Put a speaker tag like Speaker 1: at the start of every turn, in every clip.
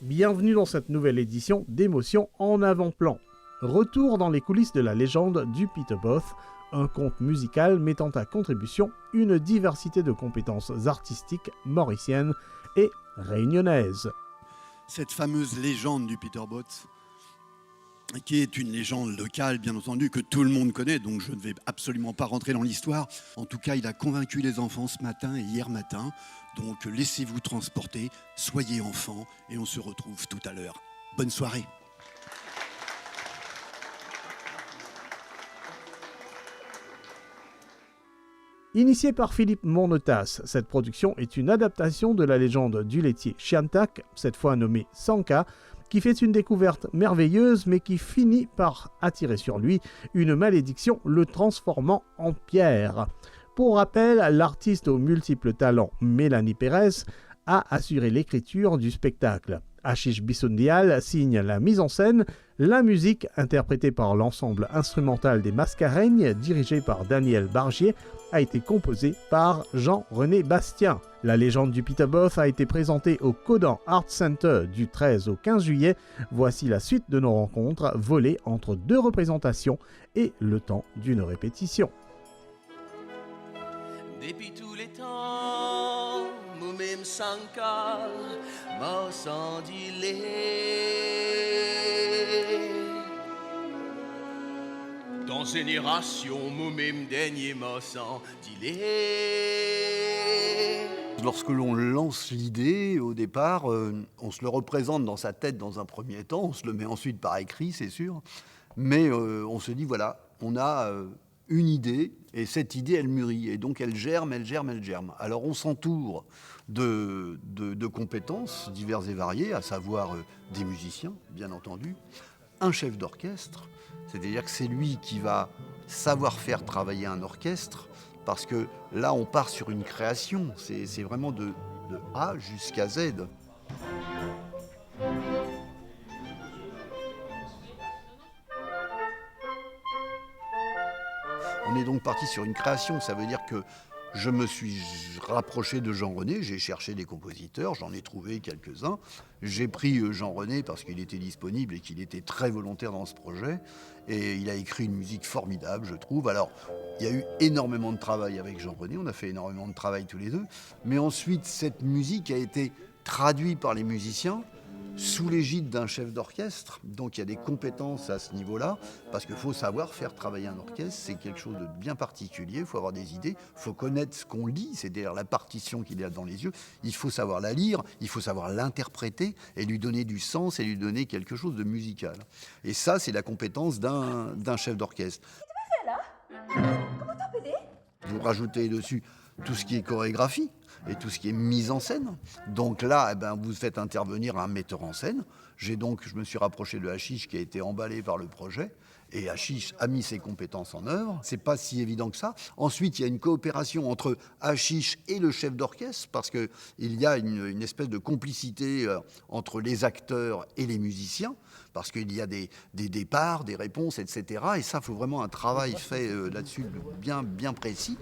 Speaker 1: Bienvenue dans cette nouvelle édition d'Émotions en avant-plan. Retour dans les coulisses de la légende du Peter Both, un conte musical mettant à contribution une diversité de compétences artistiques mauriciennes et réunionnaises.
Speaker 2: Cette fameuse légende du Peter Both, qui est une légende locale, bien entendu, que tout le monde connaît, donc je ne vais absolument pas rentrer dans l'histoire. En tout cas, il a convaincu les enfants ce matin et hier matin. Donc laissez-vous transporter, soyez enfants, et on se retrouve tout à l'heure. Bonne soirée.
Speaker 1: Initiée par Philippe Mournetas, cette production est une adaptation de la légende du laitier Chiantac, cette fois nommé Sanka, qui fait une découverte merveilleuse mais qui finit par attirer sur lui une malédiction le transformant en pierre. Pour rappel, l'artiste aux multiples talents Mélanie Pérez a assuré l'écriture du spectacle. Ashish Bissundial signe la mise en scène, la musique interprétée par l'ensemble instrumental des Mascareignes, dirigé par Daniel Bargier, a été composée par Jean-René Bastien. La légende du Peter Both a été présentée au Codan Art Center du 13 au 15 juillet. Voici la suite de nos rencontres volées entre deux représentations et le temps d'une répétition.
Speaker 3: Depuis tous les temps, moi-même Sanka, m'a senti dans génération, moi-même dernier m'a senti.
Speaker 4: Lorsque l'on lance l'idée, au départ, on se le représente dans sa tête dans un premier temps, on se le met ensuite par écrit, c'est sûr, mais on se dit, voilà, on a une idée, et cette idée, elle mûrit, et donc elle germe. Alors on s'entoure de compétences diverses et variées, à savoir des musiciens, bien entendu, un chef d'orchestre, c'est-à-dire que c'est lui qui va savoir faire travailler un orchestre, parce que là, on part sur une création, c'est vraiment de A jusqu'à Z. On est donc parti sur une création, ça veut dire que je me suis rapproché de Jean-René, j'ai cherché des compositeurs, j'en ai trouvé quelques-uns. J'ai pris Jean-René parce qu'il était disponible et qu'il était très volontaire dans ce projet. Et il a écrit une musique formidable, je trouve. Alors, il y a eu énormément de travail avec Jean-René, on a fait énormément de travail tous les deux. Mais ensuite, cette musique a été traduite par les musiciens sous l'égide d'un chef d'orchestre. Donc il y a des compétences à ce niveau-là, parce qu'il faut savoir faire travailler un orchestre, c'est quelque chose de bien particulier, il faut avoir des idées, il faut connaître ce qu'on lit, c'est-à-dire la partition qu'il y a dans les yeux, il faut savoir la lire, il faut savoir l'interpréter et lui donner du sens et lui donner quelque chose de musical. Et ça, c'est la compétence d'un chef d'orchestre.
Speaker 5: Qu'est-ce que tu fais là? Comment t'as pédé?
Speaker 4: Vous rajoutez dessus tout ce qui est chorégraphie et tout ce qui est mise en scène. Donc là, vous faites intervenir un metteur en scène. Je me suis rapproché de Ashish qui a été emballé par le projet. Et Ashish a mis ses compétences en œuvre. C'est pas si évident que ça. Ensuite, il y a une coopération entre Ashish et le chef d'orchestre parce qu'il y a une espèce de complicité entre les acteurs et les musiciens parce qu'il y a des départs, des réponses, etc. Et ça, il faut vraiment un travail fait là-dessus bien précis.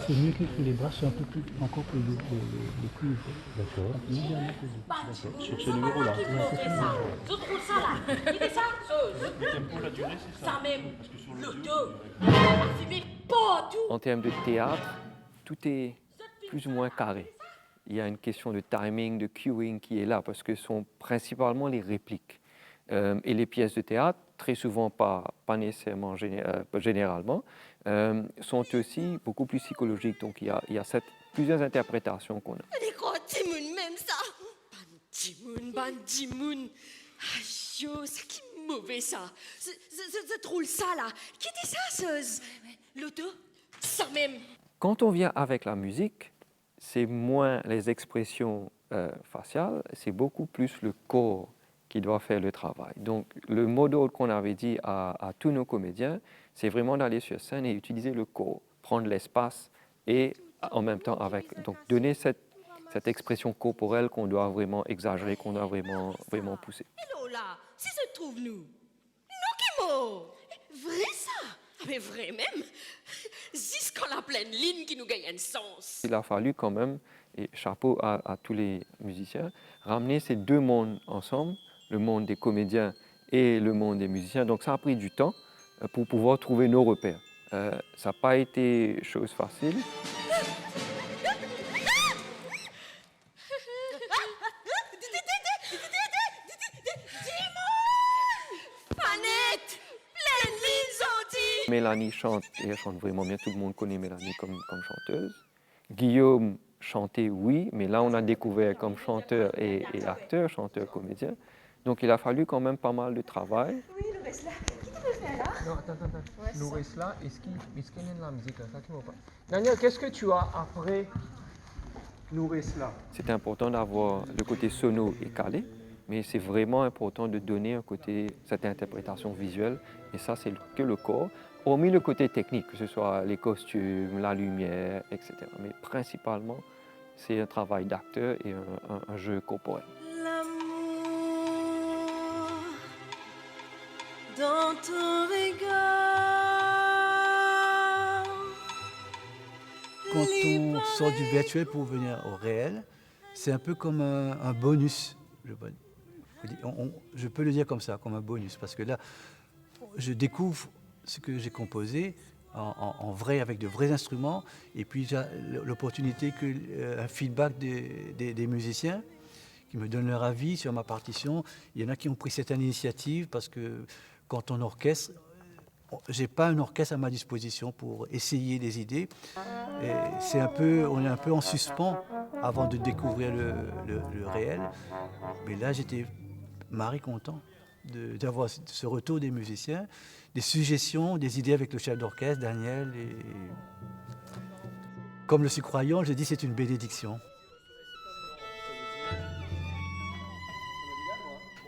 Speaker 6: C'est mieux que les bras soient encore plus lourds, les cuivres. D'accord. D'accord. Sur ce numéro-là.
Speaker 5: Je trouve ça là. Il est ça.
Speaker 6: Le tempo, la durée, c'est ça.
Speaker 5: Ça même. Le dos. Parfumé pas tout.
Speaker 7: En termes de théâtre, tout est plus ou moins carré. Il y a une question de timing, de cueing qui est là, parce que ce sont principalement les répliques. Et les pièces de théâtre, très souvent, pas nécessairement généralement, sont aussi beaucoup plus psychologiques. Donc il y a plusieurs interprétations qu'on a.
Speaker 5: Les gros timoun même ça. Bandimoun. Aïe, c'est qui mauvais ça. C'est trop ça là. Qui dit ça, ce l'auto? Ça même.
Speaker 7: Quand on vient avec la musique, c'est moins les expressions faciales, c'est beaucoup plus le corps qui doit faire le travail. Donc, le mot d'ordre qu'on avait dit à tous nos comédiens, c'est vraiment d'aller sur scène et utiliser le corps, prendre l'espace et en même temps donc donner cette expression corporelle qu'on doit vraiment exagérer, qu'on doit vraiment pousser.
Speaker 5: Hello là, si se trouve nous. Non qui mot. Vrai ça. Mais vrai même. Jusqu'à la pleine ligne qui nous gagne un sens.
Speaker 7: Il a fallu quand même, et chapeau à tous les musiciens, ramener ces deux mondes ensemble, le monde des comédiens et le monde des musiciens. Donc ça a pris du temps pour pouvoir trouver nos repères. Ça n'a pas été chose facile. Mélanie chante, et elle chante vraiment bien, tout le monde connaît Mélanie comme chanteuse. Guillaume chantait, oui, mais là on a découvert comme chanteur et acteur, chanteur-comédien. Donc il a fallu quand même pas mal de travail.
Speaker 8: Oui, le reste là. Qui te le fait là?
Speaker 9: Non, attends. Le reste là, est-ce qu'il y a de la musique là? Ça qui m'a pas. Daniel, qu'est-ce que tu as après le reste là?
Speaker 7: C'est important d'avoir le côté sono et calé, mais c'est vraiment important de donner un côté, cette interprétation visuelle, et ça c'est que le corps. Hormis le côté technique, que ce soit les costumes, la lumière, etc. Mais principalement, c'est un travail d'acteur et un jeu corporel.
Speaker 8: L'amour dans ton regard.
Speaker 6: Quand on sort du virtuel pour venir au réel, c'est un peu comme un bonus. Je peux le dire comme ça, comme un bonus, parce que là, je découvre ce que j'ai composé en vrai, avec de vrais instruments, et puis j'ai l'opportunité un feedback des musiciens qui me donnent leur avis sur ma partition. Il y en a qui ont pris cette initiative parce que quand on orchestre, j'ai pas un orchestre à ma disposition pour essayer des idées. Et on est un peu en suspens avant de découvrir le réel. Mais là, j'étais content d'avoir ce retour des musiciens, des suggestions, des idées avec le chef d'orchestre, Daniel. Et comme je suis croyant, je dis c'est une bénédiction.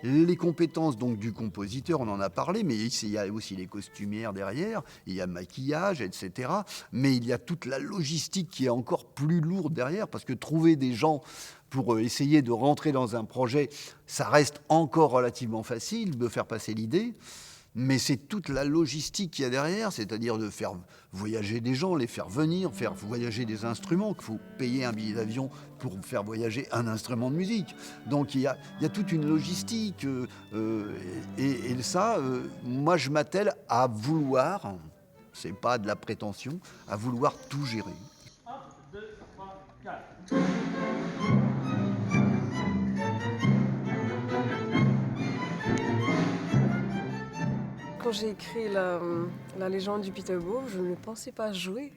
Speaker 4: Les compétences donc du compositeur, on en a parlé, mais il y a aussi les costumières derrière, il y a le maquillage, etc. Mais il y a toute la logistique qui est encore plus lourde derrière, parce que trouver des gens pour essayer de rentrer dans un projet, ça reste encore relativement facile de faire passer l'idée. Mais c'est toute la logistique qu'il y a derrière, c'est-à-dire de faire voyager des gens, les faire venir, faire voyager des instruments, qu'il faut payer un billet d'avion pour faire voyager un instrument de musique. Donc il y a toute une logistique. Et ça, moi je m'attelle à vouloir, c'est pas de la prétention, à vouloir tout gérer.
Speaker 6: 1, 2, 3, 4.
Speaker 10: Quand j'ai écrit la légende du Peterboth, je ne pensais pas jouer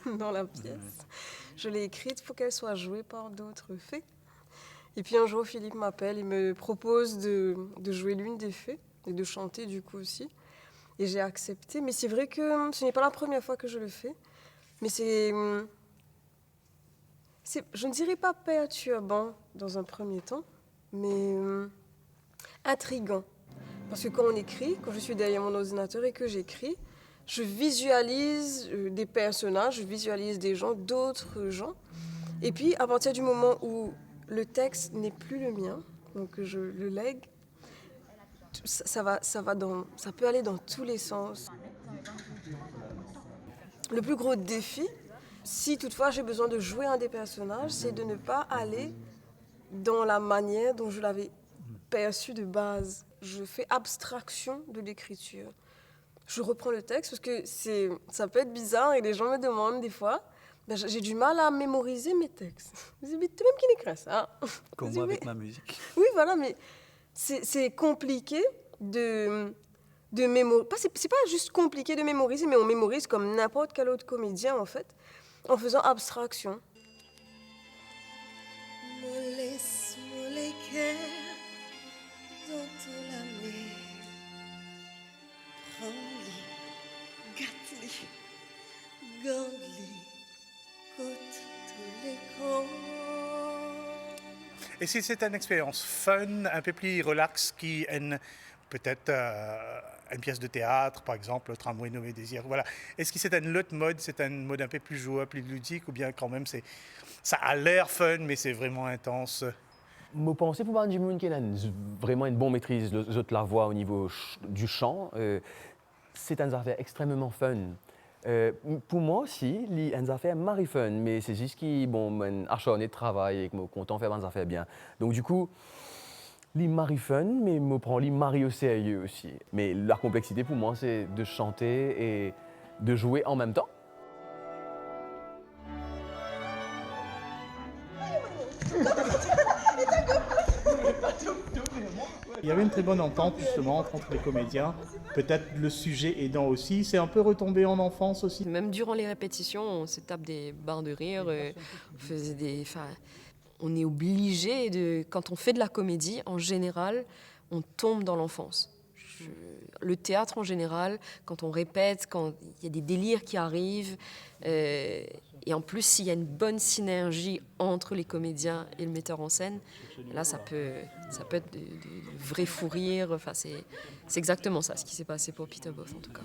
Speaker 10: dans la pièce. Je l'ai écrite pour qu'elle soit jouée par d'autres fées. Et puis un jour, Philippe m'appelle et me propose de jouer l'une des fées et de chanter du coup aussi. Et j'ai accepté. Mais c'est vrai que ce n'est pas la première fois que je le fais. Mais je ne dirais pas perturbant dans un premier temps, mais intriguant. Parce que quand on écrit, quand je suis derrière mon ordinateur et que j'écris, je visualise des personnages, je visualise des gens, d'autres gens. Et puis, à partir du moment où le texte n'est plus le mien, donc je le lègue, ça peut aller dans tous les sens. Le plus gros défi, si toutefois j'ai besoin de jouer un des personnages, c'est de ne pas aller dans la manière dont je l'avais perçu de base. Je fais abstraction de l'écriture. Je reprends le texte parce que ça peut être bizarre et les gens me demandent des fois, j'ai du mal à mémoriser mes textes. Je dis, mais tu même qui n'écris ça.
Speaker 6: Comme moi avec ma musique.
Speaker 10: Oui, voilà, mais c'est compliqué de mémoriser. C'est pas juste compliqué de mémoriser, mais on mémorise comme n'importe quel autre comédien, en fait, en faisant abstraction.
Speaker 1: Et si c'est une expérience fun, un peu plus relax, qui est peut-être une pièce de théâtre, par exemple, le Tramway nommé Désir, voilà. Est-ce que c'est un autre mode, c'est un mode un peu plus joueur, plus ludique, ou bien quand même ça a l'air fun, mais c'est vraiment intense?
Speaker 11: Je pense pour voir du monde qui a vraiment une bonne maîtrise de la voix au niveau du chant. C'est un affaire extrêmement fun. Pour moi aussi, les affaires m'arrivent fun, mais c'est juste que bon, acharné de travail et que je suis content de faire des affaires bien. Donc du coup, les m'arrivent fun, mais je prends les maris au sérieux aussi. Mais la complexité pour moi, c'est de chanter et de jouer en même temps.
Speaker 1: Il y avait une très bonne entente justement entre les comédiens, peut-être le sujet aidant aussi. C'est un peu retombé en enfance aussi.
Speaker 10: Même durant les répétitions, on se tape des barres de rire, on est obligé de... Quand on fait de la comédie, en général, on tombe dans l'enfance. Le théâtre en général, quand on répète, quand il y a des délires qui arrivent, et en plus s'il y a une bonne synergie entre les comédiens et le metteur en scène, là ça peut être de vrais fous rires. Enfin, c'est exactement ça, ce qui s'est passé pour Peter Both en tout cas.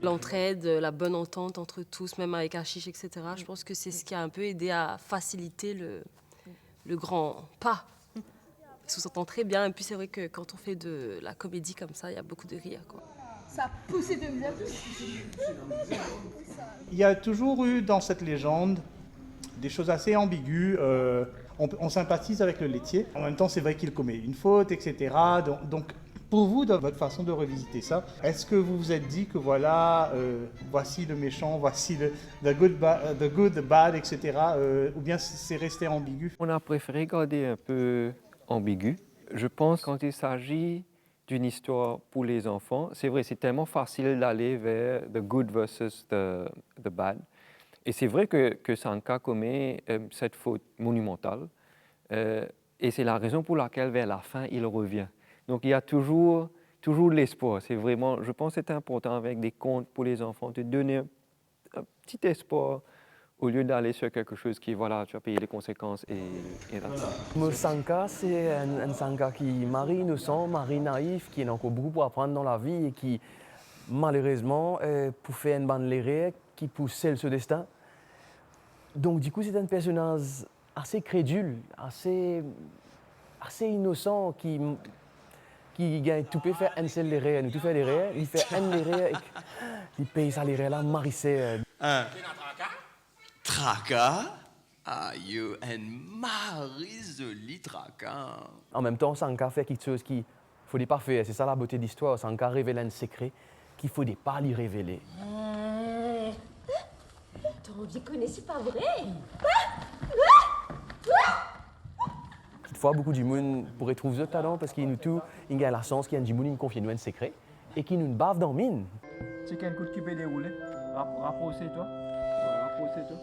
Speaker 10: L'entraide, la bonne entente entre tous, même avec Ashish, etc. Je pense que c'est ce qui a un peu aidé à faciliter le grand pas. On s'entend très bien, et puis c'est vrai que quand on fait de la comédie comme ça, il y a beaucoup de rire, quoi.
Speaker 8: Ça a poussé de bien.
Speaker 1: Il y a toujours eu dans cette légende des choses assez ambiguës. On sympathise avec le laitier. En même temps, c'est vrai qu'il commet une faute, etc. Donc, pour vous, dans votre façon de revisiter ça, est-ce que vous vous êtes dit que voilà, voici le méchant, voici the good, the bad, etc. Ou bien c'est resté ambigu?
Speaker 7: On a préféré garder un peu ambigu. Je pense quand il s'agit d'une histoire pour les enfants, c'est vrai, c'est tellement facile d'aller vers the good versus the bad. Et c'est vrai que Sanka commet cette faute monumentale. Et c'est la raison pour laquelle, vers la fin, il revient. Donc il y a toujours de l'espoir. C'est vraiment, je pense que c'est important avec des contes pour les enfants de donner un petit espoir au lieu d'aller sur quelque chose qui, voilà, tu vas payer les conséquences et
Speaker 11: Mon Sanka, c'est un Sanka qui est mari innocent, mari naïf, qui a encore beaucoup pour apprendre dans la vie et qui, malheureusement, pour faire une bande lérée, qui pousse seul ce destin. Donc, du coup, c'est un personnage assez crédule, assez innocent, qui gagne tout peut faire un seul lérée, nous tout fait lérée, il fait un lérée, il paye sa lérée là, marissé.
Speaker 3: Traka? Aïe, un marisoli traka.
Speaker 11: En même temps, Sanka fait quelque chose qu'il ne faut pas faire. C'est ça la beauté de l'histoire. Sanka révèle un secret qu'il ne faut pas lui révéler.
Speaker 5: T'en déconnes, c'est pas vrai?
Speaker 11: Toutefois, beaucoup de monde pourrait trouver ce talent parce qu'il nous tout, il a la chance qu'il y a du monde qui confie nous un secret et qui nous bave dans mine.
Speaker 9: C'est quel coup de qui peut dérouler? Rapproche-toi. Rapproche-toi.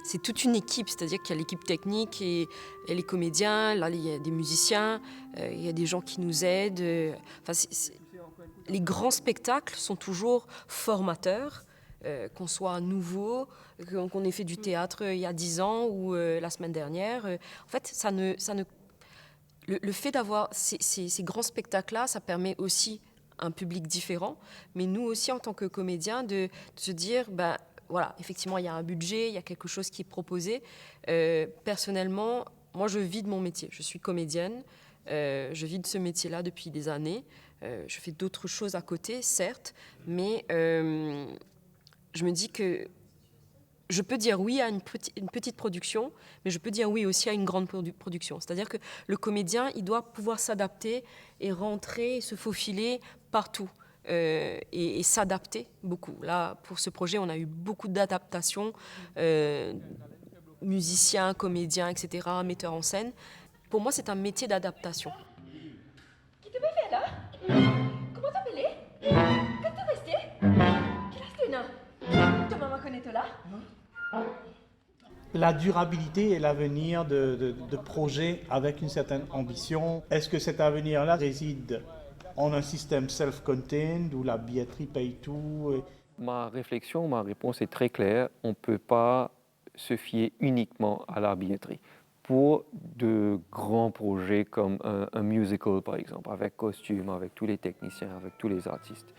Speaker 10: C'est toute une équipe, c'est-à-dire qu'il y a l'équipe technique et les comédiens, là il y a des musiciens, il y a des gens qui nous aident. Les grands spectacles sont toujours formateurs, qu'on soit nouveau, qu'on ait fait du théâtre il y a 10 ans ou la semaine dernière. En fait, le fait d'avoir ces grands spectacles-là, ça permet aussi un public différent, mais nous aussi en tant que comédiens de se dire... Voilà, effectivement, il y a un budget, il y a quelque chose qui est proposé. Personnellement, moi, je vis de mon métier. Je suis comédienne. Je vis de ce métier-là depuis des années. Je fais d'autres choses à côté, certes, mais je me dis que je peux dire oui à une petite production, mais je peux dire oui aussi à une grande production. C'est-à-dire que le comédien, il doit pouvoir s'adapter et rentrer, se faufiler partout. Et s'adapter beaucoup. Là, pour ce projet, on a eu beaucoup d'adaptations, musiciens, comédiens, etc., metteurs en scène. Pour moi, c'est un métier d'adaptation.
Speaker 8: Qui te fait là? Comment t'appelles? Quand t'es resté? Quel âge tu as? Ta maman connaît là?
Speaker 1: La durabilité et l'avenir de projets avec une certaine ambition, est-ce que cet avenir-là réside en un système self-contained où la billetterie paye tout?
Speaker 7: Ma réflexion, ma réponse est très claire. On ne peut pas se fier uniquement à la billetterie. Pour de grands projets comme un musical, par exemple, avec costumes, avec tous les techniciens, avec tous les artistes,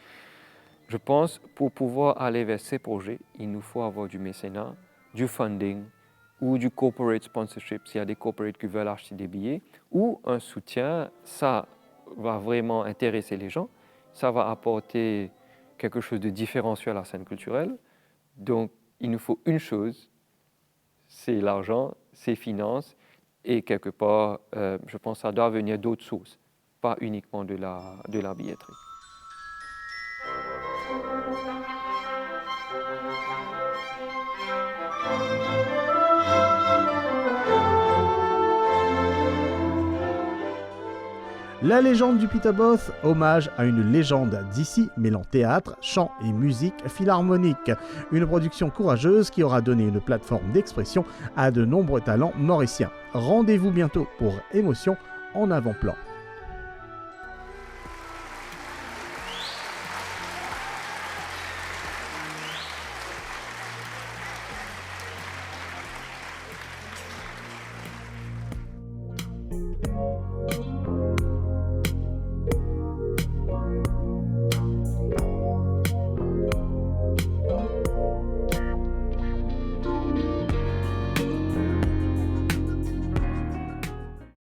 Speaker 7: je pense pour pouvoir aller vers ces projets, il nous faut avoir du mécénat, du funding ou du corporate sponsorship, s'il y a des corporates qui veulent acheter des billets, ou un soutien, ça va vraiment intéresser les gens, ça va apporter quelque chose de différent sur la scène culturelle. Donc, il nous faut une chose, c'est l'argent, c'est finances, et quelque part, je pense que ça doit venir d'autres sources, pas uniquement de la billetterie.
Speaker 1: La légende du Peter Both, hommage à une légende d'ici mêlant théâtre, chant et musique philharmonique. Une production courageuse qui aura donné une plateforme d'expression à de nombreux talents mauriciens. Rendez-vous bientôt pour Émotion en avant-plan.